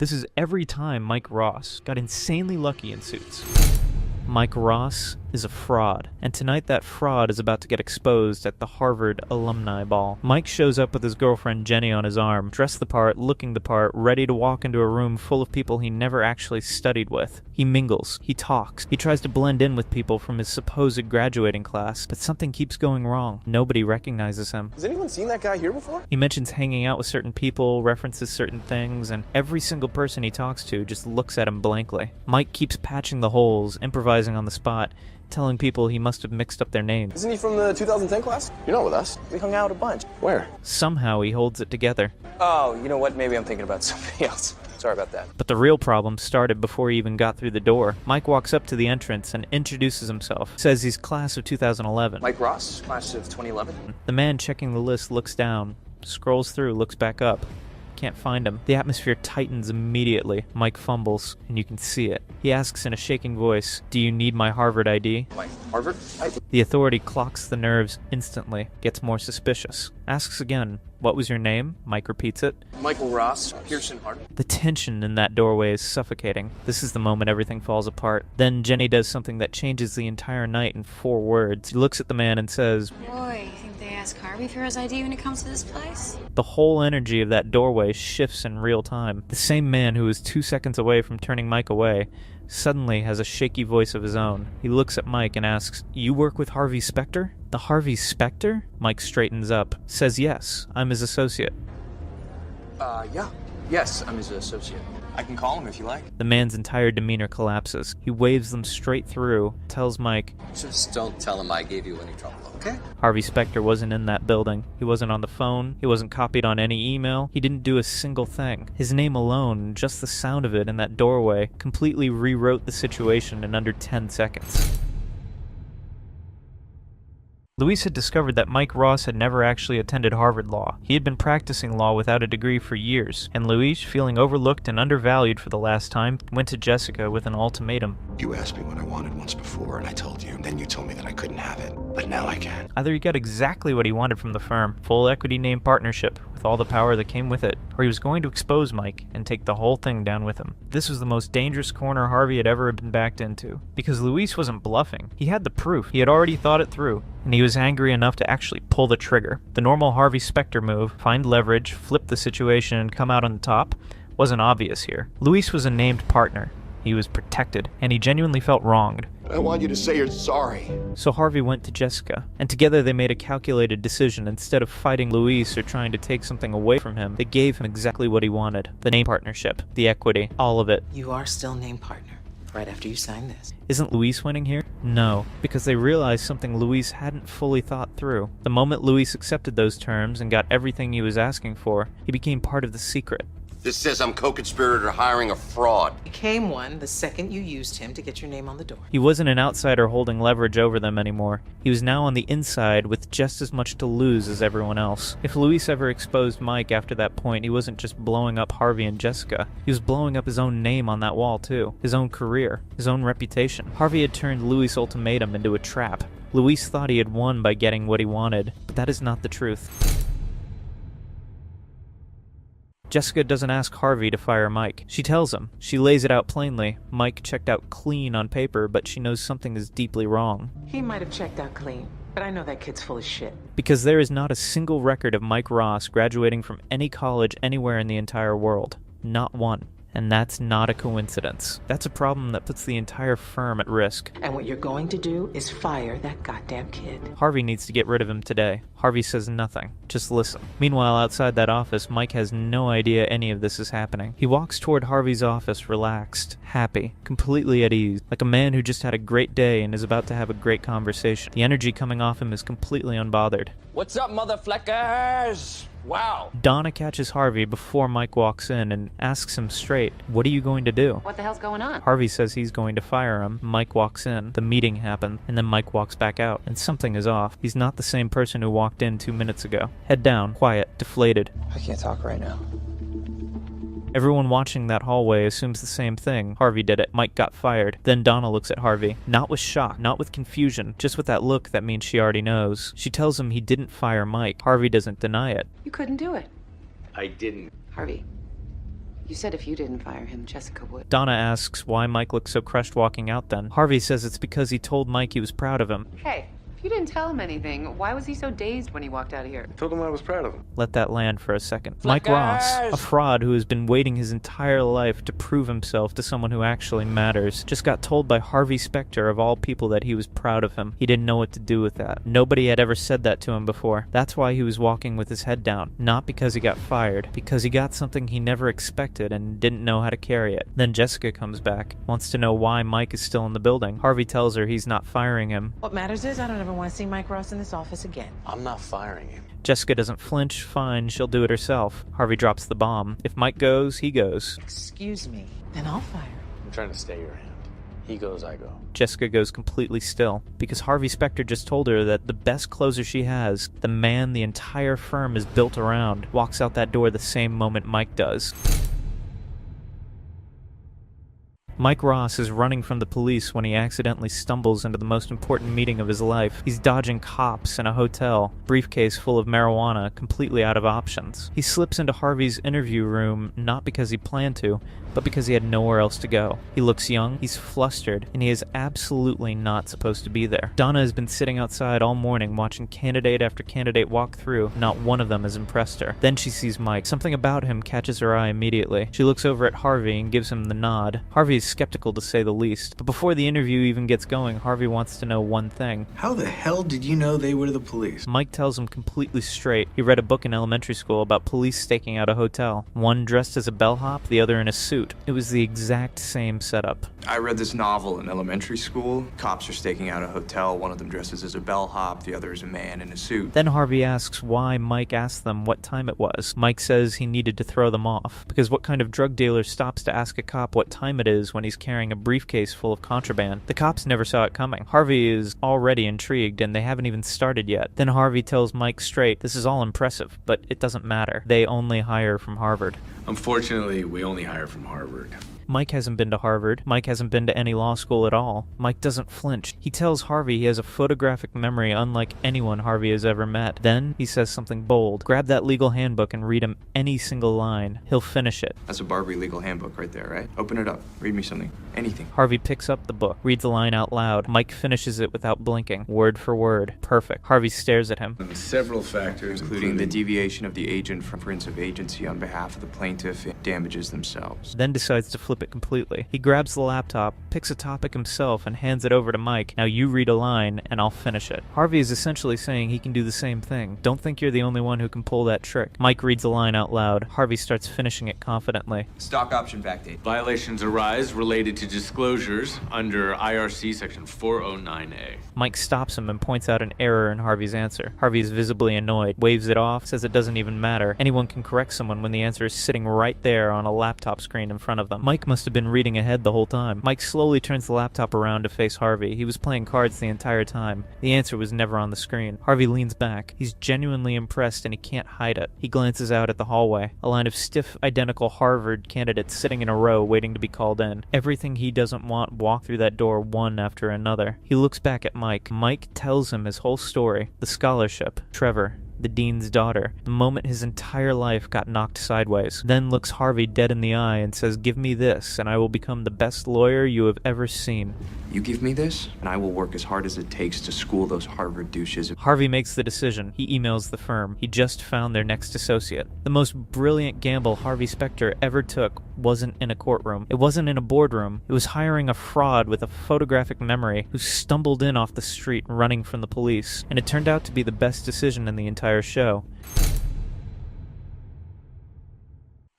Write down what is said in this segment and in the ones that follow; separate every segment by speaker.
Speaker 1: This is every time Mike Ross got insanely lucky in Suits. Mike Ross is a fraud, and tonight that fraud is about to get exposed at the Harvard Alumni Ball. Mike shows up with his girlfriend Jenny on his arm, dressed the part, looking the part, ready to walk into a room full of people he never actually studied with. He mingles, he talks, he tries to blend in with people from his supposed graduating class, but something keeps going wrong. Nobody recognizes him.
Speaker 2: Has anyone seen that guy here before?
Speaker 1: He mentions hanging out with certain people, references certain things, and every single person he talks to just looks at him blankly. Mike keeps patching the holes, improvising on the spot, telling people he must have mixed up their names.
Speaker 2: Isn't he from the 2010 class? You're not with us. We hung out a bunch. Where?
Speaker 1: Somehow he holds it together.
Speaker 2: Oh, you know what? Maybe I'm thinking about somebody else. Sorry about that.
Speaker 1: But the real problem started before he even got through the door. Mike walks up to the entrance and introduces himself. Says he's class of 2011.
Speaker 2: Mike Ross, class of 2011.
Speaker 1: The man checking the list looks down, scrolls through, looks back up. Can't find him. The atmosphere tightens immediately. Mike fumbles, and you can see it. He asks in a shaking voice, "Do you need my Harvard ID?"
Speaker 2: My Harvard ID?
Speaker 1: The authority clocks the nerves instantly, gets more suspicious. Asks again, "What was your name?" Mike repeats it.
Speaker 2: Michael Ross, Pearson Harvey.
Speaker 1: The tension in that doorway is suffocating. This is the moment everything falls apart. Then Jenny does something that changes the entire night in 4 words. She looks at the man and says,
Speaker 3: Boy, you think they ask Harvey for his ID when it comes to this place?
Speaker 1: The whole energy of that doorway shifts in real time. The same man who was 2 seconds away from turning Mike away suddenly has a shaky voice of his own. He looks at Mike and asks, "You work with Harvey Specter?" "The Harvey Specter?" Mike straightens up, says, "Yes, I'm his associate."
Speaker 2: Yeah. Yes, I'm his associate. I can call him if you like.
Speaker 1: The man's entire demeanor collapses. He waves them straight through, tells Mike,
Speaker 4: "Just don't tell him I gave you any trouble, okay?"
Speaker 1: Harvey Specter wasn't in that building. He wasn't on the phone. He wasn't copied on any email. He didn't do a single thing. His name alone, just the sound of it in that doorway, completely rewrote the situation in under 10 seconds. Louis had discovered that Mike Ross had never actually attended Harvard Law. He had been practicing law without a degree for years, and Louis, feeling overlooked and undervalued for the last time, went to Jessica with an ultimatum.
Speaker 5: You asked me what I wanted once before, and I told you. Then you told me that I couldn't have it, but now I can.
Speaker 1: Either he got exactly what he wanted from the firm, full equity name partnership, with all the power that came with it, or he was going to expose Mike and take the whole thing down with him. This was the most dangerous corner Harvey had ever been backed into, because Louis wasn't bluffing. He had the proof. He had already thought it through, and he was angry enough to actually pull the trigger. The normal Harvey Specter move, find leverage, flip the situation, and come out on the top, wasn't obvious here. Louis was a named partner. He was protected, and he genuinely felt wronged.
Speaker 5: I want you to say you're sorry.
Speaker 1: So Harvey went to Jessica, and together they made a calculated decision. Instead of fighting Louis or trying to take something away from him, they gave him exactly what he wanted. The name partnership, the equity, all of it.
Speaker 6: You are still named partner, right after you sign this.
Speaker 1: Isn't Louis winning here? No, because they realized something Louis hadn't fully thought through. The moment Louis accepted those terms and got everything he was asking for, he became part of the secret.
Speaker 4: This says I'm co-conspirator hiring a fraud.
Speaker 6: Became one the second you used him to get your name on the door.
Speaker 1: He wasn't an outsider holding leverage over them anymore. He was now on the inside with just as much to lose as everyone else. If Louis ever exposed Mike after that point, he wasn't just blowing up Harvey and Jessica. He was blowing up his own name on that wall too. His own career. His own reputation. Harvey had turned Louis' ultimatum into a trap. Louis thought he had won by getting what he wanted, but that is not the truth. Jessica doesn't ask Harvey to fire Mike. She tells him. She lays it out plainly. Mike checked out clean on paper, but she knows something is deeply wrong.
Speaker 6: He might have checked out clean, but I know that kid's full of shit.
Speaker 1: Because there is not a single record of Mike Ross graduating from any college anywhere in the entire world. Not one. And that's not a coincidence. That's a problem that puts the entire firm at risk.
Speaker 6: And what you're going to do is fire that goddamn kid.
Speaker 1: Harvey needs to get rid of him today. Harvey says nothing. Just listen. Meanwhile, outside that office, Mike has no idea any of this is happening. He walks toward Harvey's office, relaxed, happy, completely at ease, like a man who just had a great day and is about to have a great conversation. The energy coming off him is completely unbothered.
Speaker 2: What's up, motherfleckers? Wow.
Speaker 1: Donna catches Harvey before Mike walks in and asks him straight, "What are you going to do?"
Speaker 3: What the hell's going on?
Speaker 1: Harvey says he's going to fire him. Mike walks in. The meeting happens, and then Mike walks back out, and something is off. He's not the same person who walked in 2 minutes ago. Head down, quiet, deflated.
Speaker 2: I can't talk right now.
Speaker 1: Everyone watching that hallway assumes the same thing. Harvey did it. Mike got fired. Then Donna looks at Harvey. Not with shock, not with confusion, just with that look that means she already knows. She tells him he didn't fire Mike. Harvey doesn't deny it.
Speaker 3: You couldn't do it.
Speaker 4: I didn't.
Speaker 3: Harvey,
Speaker 7: You said if you didn't fire him, Jessica would.
Speaker 1: Donna asks why Mike looks so crushed walking out then. Harvey says it's because he told Mike he was proud of him.
Speaker 7: Hey, if you didn't tell him anything, why was he so dazed when he walked out of here?
Speaker 8: I told him I was proud of him.
Speaker 1: Let that land for a second. Mike Ross, a fraud who has been waiting his entire life to prove himself to someone who actually matters, just got told by Harvey Specter of all people that he was proud of him. He didn't know what to do with that. Nobody had ever said that to him before. That's why he was walking with his head down. Not because he got fired, because he got something he never expected and didn't know how to carry it. Then Jessica comes back, wants to know why Mike is still in the building. Harvey tells her he's not firing him.
Speaker 6: What matters is I don't ever want to see Mike Ross in this office again.
Speaker 2: I'm not firing him.
Speaker 1: Jessica doesn't flinch. Fine, she'll do it herself. Harvey drops the bomb. If Mike goes, he goes.
Speaker 6: Excuse me. Then I'll fire him.
Speaker 2: I'm trying to stay your hand. He goes, I go.
Speaker 1: Jessica goes completely still, because Harvey Specter just told her that the best closer she has, the man the entire firm is built around, walks out that door the same moment Mike does. Mike Ross is running from the police when he accidentally stumbles into the most important meeting of his life. He's dodging cops in a hotel, briefcase full of marijuana, completely out of options. He slips into Harvey's interview room not because he planned to, but because he had nowhere else to go. He looks young, he's flustered, and he is absolutely not supposed to be there. Donna has been sitting outside all morning watching candidate after candidate walk through. Not one of them has impressed her. Then she sees Mike. Something about him catches her eye immediately. She looks over at Harvey and gives him the nod. Harvey is skeptical to say the least. But before the interview even gets going, Harvey wants to know one thing.
Speaker 8: How the hell did you know they were the police?
Speaker 1: Mike tells him completely straight. He read a book in elementary school about police staking out a hotel. One dressed as a bellhop, the other in a suit. It was the exact same setup.
Speaker 9: I read this novel in elementary school. Cops are staking out a hotel. One of them dresses as a bellhop, the other is a man in a suit.
Speaker 1: Then Harvey asks why Mike asked them what time it was. Mike says he needed to throw them off, because what kind of drug dealer stops to ask a cop what time it is when he's carrying a briefcase full of contraband? The cops never saw it coming. Harvey is already intrigued, and they haven't even started yet. Then Harvey tells Mike straight, this is all impressive, but it doesn't matter. They only hire from Harvard.
Speaker 8: Unfortunately, we only hire from Harvard.
Speaker 1: Mike hasn't been to Harvard. Mike hasn't been to any law school at all. Mike doesn't flinch. He tells Harvey he has a photographic memory unlike anyone Harvey has ever met. Then he says something bold. Grab that legal handbook and read him any single line. He'll finish it.
Speaker 9: That's a Barbary legal handbook right there, right? Open it up. Read me something. Anything.
Speaker 1: Harvey picks up the book, reads the line out loud. Mike finishes it without blinking, word for word. Perfect. Harvey stares at him.
Speaker 8: Several factors,
Speaker 9: Including the deviation of the agent from prince of agency on behalf of the plaintiff and damages themselves.
Speaker 1: Then decides to flip it completely. He grabs the laptop, picks a topic himself, and hands it over to Mike. Now you read a line, and I'll finish it. Harvey is essentially saying he can do the same thing. Don't think you're the only one who can pull that trick. Mike reads the line out loud. Harvey starts finishing it confidently.
Speaker 9: Stock option backdate.
Speaker 8: Violations arise related to disclosures under IRC section 409A.
Speaker 1: Mike stops him and points out an error in Harvey's answer. Harvey is visibly annoyed, waves it off, says it doesn't even matter. Anyone can correct someone when the answer is sitting right there on a laptop screen in front of them. Mike must have been reading ahead the whole time. Mike slowly turns the laptop around to face Harvey. He was playing cards the entire time. The answer was never on the screen. Harvey leans back. He's genuinely impressed and he can't hide it. He glances out at the hallway. A line of stiff, identical Harvard candidates sitting in a row waiting to be called in. Everything he doesn't want walk through that door one after another. He looks back at Mike. Mike tells him his whole story. The scholarship. Trevor. The dean's daughter. The moment his entire life got knocked sideways. Then looks Harvey dead in the eye and says, give me this and I will become the best lawyer you have ever seen.
Speaker 9: You give me this, and I will work as hard as it takes to school those Harvard douches.
Speaker 1: Harvey makes the decision. He emails the firm. He just found their next associate. The most brilliant gamble Harvey Specter ever took wasn't in a courtroom. It wasn't in a boardroom. It was hiring a fraud with a photographic memory who stumbled in off the street running from the police. And it turned out to be the best decision in the entire show.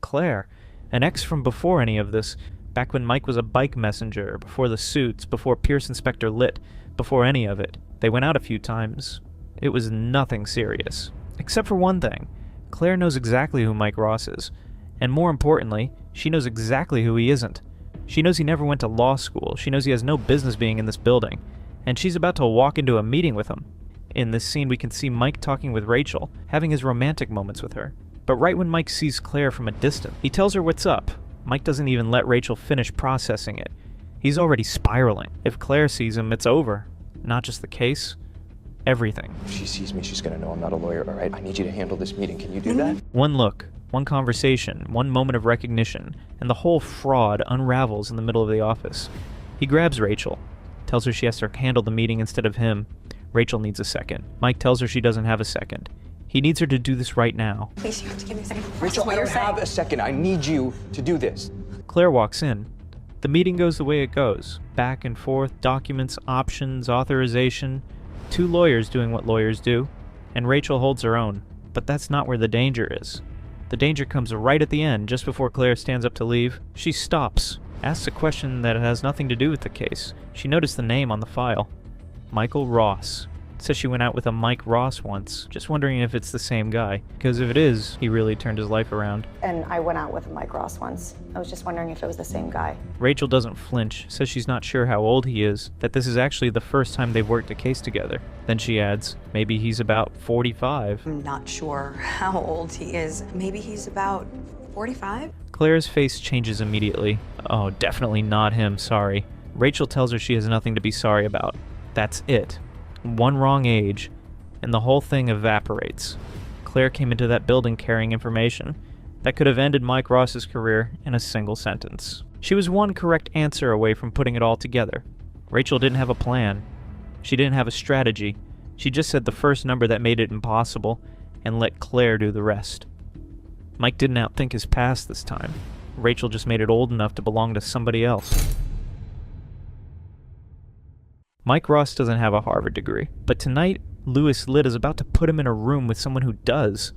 Speaker 1: Claire, an ex from before any of this, back when Mike was a bike messenger, before the suits, before Pierce Inspector Litt, before any of it. They went out a few times. It was nothing serious. Except for one thing. Claire knows exactly who Mike Ross is. And more importantly, she knows exactly who he isn't. She knows he never went to law school. She knows he has no business being in this building. And she's about to walk into a meeting with him. In this scene, we can see Mike talking with Rachel, having his romantic moments with her. But right when Mike sees Claire from a distance, he tells her what's up. Mike doesn't even let Rachel finish processing it. He's already spiraling. If Claire sees him, it's over. Not just the case, everything.
Speaker 2: If she sees me, she's gonna know I'm not a lawyer, all right? I need you to handle this meeting. Can you do that?
Speaker 1: One look, One conversation, one moment of recognition, and the whole fraud unravels in the middle of the office. He grabs Rachel, tells her she has to handle the meeting instead of him. Rachel needs a second. Mike tells her she doesn't have a second. He needs her to do this right now.
Speaker 3: Please, you have to give me a second.
Speaker 2: Rachel, I don't have a second. I need you to do this.
Speaker 1: Claire walks in. The meeting goes the way it goes. Back and forth, documents, options, authorization. 2 lawyers doing what lawyers do. And Rachel holds her own. But that's not where the danger is. The danger comes right at the end, just before Claire stands up to leave. She stops, asks a question that has nothing to do with the case. She noticed the name on the file. Michael Ross. Says she went out with a Mike Ross once. Just wondering if it's the same guy. Because if it is, he really turned his life around.
Speaker 10: And I went out with a Mike Ross once. I was just wondering if it was the same guy.
Speaker 1: Rachel doesn't flinch, says she's not sure how old he is, that this is actually the first time they've worked a case together. Then she adds, maybe he's about 45.
Speaker 3: I'm not sure how old he is. Maybe he's about 45?
Speaker 1: Claire's face changes immediately. Oh, definitely not him, sorry. Rachel tells her she has nothing to be sorry about. That's it. One wrong age, and the whole thing evaporates. Claire came into that building carrying information that could have ended Mike Ross's career in a single sentence. She was one correct answer away from putting it all together. Rachel didn't have a plan. She didn't have a strategy. She just said the first number that made it impossible and let Claire do the rest. Mike didn't outthink his past this time. Rachel just made it old enough to belong to somebody else. Mike Ross doesn't have a Harvard degree, but tonight, Louis Litt is about to put him in a room with someone who does,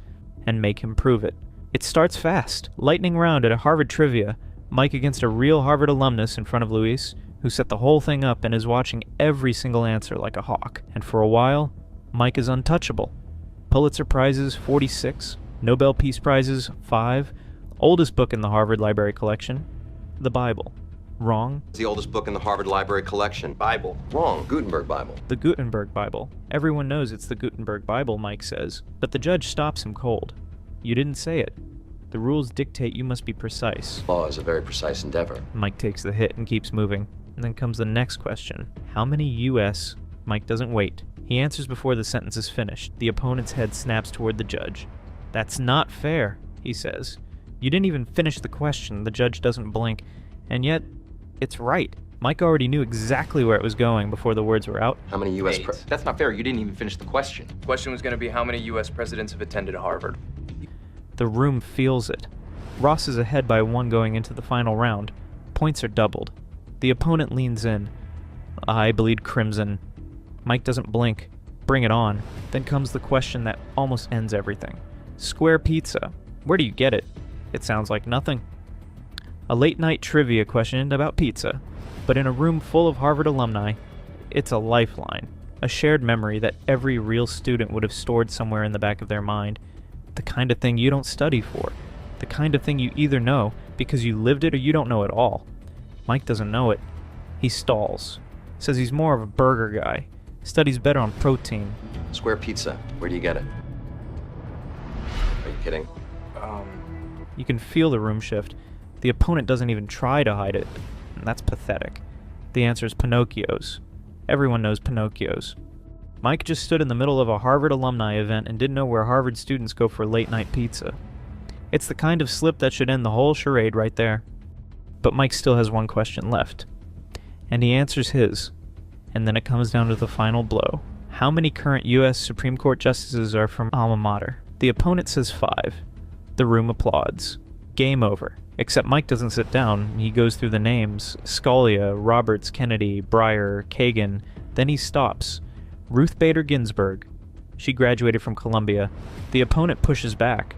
Speaker 1: and make him prove it. It starts fast. Lightning round at a Harvard trivia, Mike against a real Harvard alumnus in front of Louis, who set the whole thing up and is watching every single answer like a hawk. And for a while, Mike is untouchable. Pulitzer Prizes, 46. Nobel Peace Prizes, 5. Oldest book in the Harvard Library collection, the Bible. Wrong.
Speaker 4: It's the oldest book in the Harvard Library collection. Bible. Wrong. Gutenberg Bible.
Speaker 1: The Gutenberg Bible. Everyone knows it's the Gutenberg Bible, Mike says, but the judge stops him cold. You didn't say it. The rules dictate you must be precise.
Speaker 4: Law is a very precise endeavor.
Speaker 1: Mike takes the hit and keeps moving. And then comes the next question. How many U.S.? Mike doesn't wait. He answers before the sentence is finished. The opponent's head snaps toward the judge. That's not fair, he says. You didn't even finish the question. The judge doesn't blink. And yet, it's right. Mike already knew exactly where it was going before the words were out.
Speaker 4: How many U.S.
Speaker 2: That's not fair. You didn't even finish the question. The question was going to be how many U.S. presidents have attended Harvard.
Speaker 1: The room feels it. Ross is ahead by 1 going into the final round. Points are doubled. The opponent leans in. I bleed crimson. Mike doesn't blink. Bring it on. Then comes the question that almost ends everything. Square pizza. Where do you get it? It sounds like nothing. A late-night trivia question about pizza, but in a room full of Harvard alumni, it's a lifeline, a shared memory that every real student would have stored somewhere in the back of their mind, the kind of thing you don't study for, the kind of thing you either know because you lived it or you don't know at all. Mike doesn't know it. He stalls, says he's more of a burger guy, studies better on protein.
Speaker 4: Square pizza. Where do you get it? Are you kidding?
Speaker 1: You can feel the room shift. The opponent doesn't even try to hide it, and that's pathetic. The answer is Pinocchio's. Everyone knows Pinocchio's. Mike just stood in the middle of a Harvard alumni event and didn't know where Harvard students go for late-night pizza. It's the kind of slip that should end the whole charade right there. But Mike still has one question left. And he answers his. And then it comes down to the final blow. How many current U.S. Supreme Court justices are from alma mater? The opponent says 5. The room applauds. Game over. Except Mike doesn't sit down. He goes through the names. Scalia, Roberts, Kennedy, Breyer, Kagan. Then he stops. Ruth Bader Ginsburg. She graduated from Columbia. The opponent pushes back.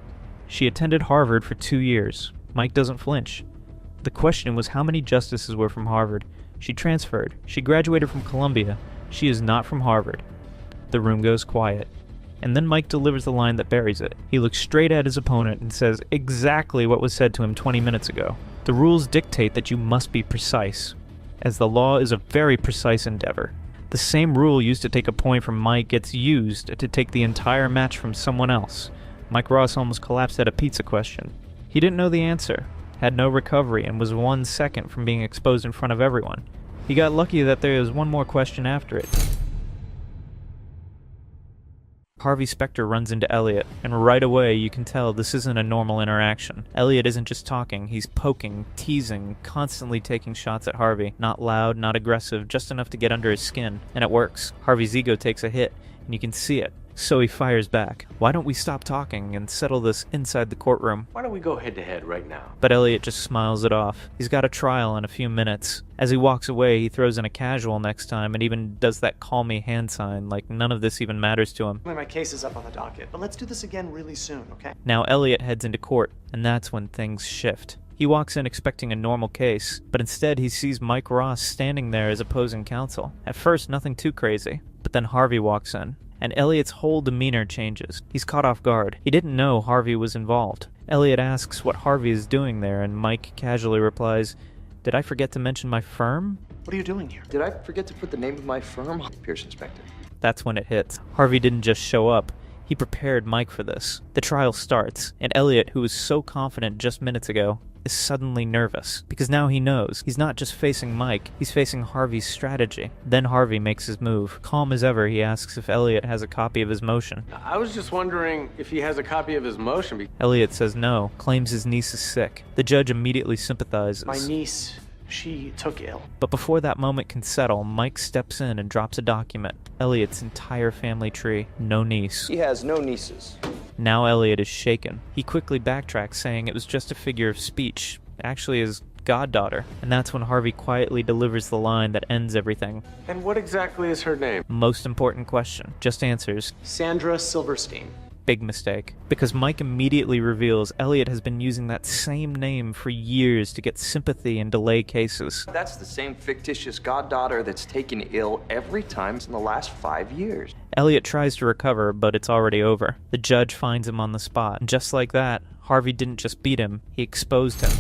Speaker 1: She attended Harvard for 2 years. Mike doesn't flinch. The question was how many justices were from Harvard. She transferred. She graduated from Columbia. She is not from Harvard. The room goes quiet. And then Mike delivers the line that buries it. He looks straight at his opponent and says exactly what was said to him 20 minutes ago. The rules dictate that you must be precise, as the law is a very precise endeavor. The same rule used to take a point from Mike gets used to take the entire match from someone else. Mike Ross almost collapsed at a pizza question. He didn't know the answer, had no recovery, and was 1 second from being exposed in front of everyone. He got lucky that there was one more question after it. Harvey Specter runs into Elliot, and right away you can tell this isn't a normal interaction. Elliot isn't just talking, he's poking, teasing, constantly taking shots at Harvey. Not loud, not aggressive, just enough to get under his skin. And it works. Harvey's ego takes a hit, and you can see it. So he fires back. Why don't we stop talking and settle this inside the courtroom?
Speaker 4: Why don't we go head to head right now?
Speaker 1: But Elliot just smiles it off. He's got a trial in a few minutes. As he walks away, he throws in a casual next time and even does that call me hand sign, like none of this even matters to him.
Speaker 11: My case is up on the docket, but let's do this again really soon, okay?
Speaker 1: Now Elliot heads into court, and that's when things shift. He walks in expecting a normal case, but instead he sees Mike Ross standing there as opposing counsel. At first, nothing too crazy, but then Harvey walks in. And Elliot's whole demeanor changes. He's caught off guard. He didn't know Harvey was involved. Elliot asks what Harvey is doing there, and Mike casually replies, "Did I forget to mention my firm?"
Speaker 11: What are you doing here?
Speaker 2: Did I forget to put the name of my firm? Pierce Inspector.
Speaker 1: That's when it hits. Harvey didn't just show up. He prepared Mike for this. The trial starts, and Elliot, who was so confident just minutes ago, is suddenly nervous, because now he knows he's not just facing Mike, he's facing Harvey's strategy. Then Harvey makes his move. Calm as ever, he asks if Elliot has a copy of his motion.
Speaker 4: I was just wondering if he has a copy of his motion.
Speaker 1: Elliot says no, claims his niece is sick. The judge immediately sympathizes.
Speaker 11: My niece, she took ill.
Speaker 1: But before that moment can settle, Mike steps in and drops a document. Elliot's entire family tree. No niece.
Speaker 2: He has no nieces.
Speaker 1: Now Elliot is shaken. He quickly backtracks, saying it was just a figure of speech, actually his goddaughter. And that's when Harvey quietly delivers the line that ends everything.
Speaker 4: And what exactly is her name?
Speaker 1: Most important question. Just answers.
Speaker 11: Sandra Silverstein.
Speaker 1: Big mistake. Because Mike immediately reveals Elliot has been using that same name for years to get sympathy and delay cases.
Speaker 2: That's the same fictitious goddaughter that's taken ill every time in the last 5 years.
Speaker 1: Elliot tries to recover, but it's already over. The judge finds him on the spot. And just like that, Harvey didn't just beat him, he exposed him.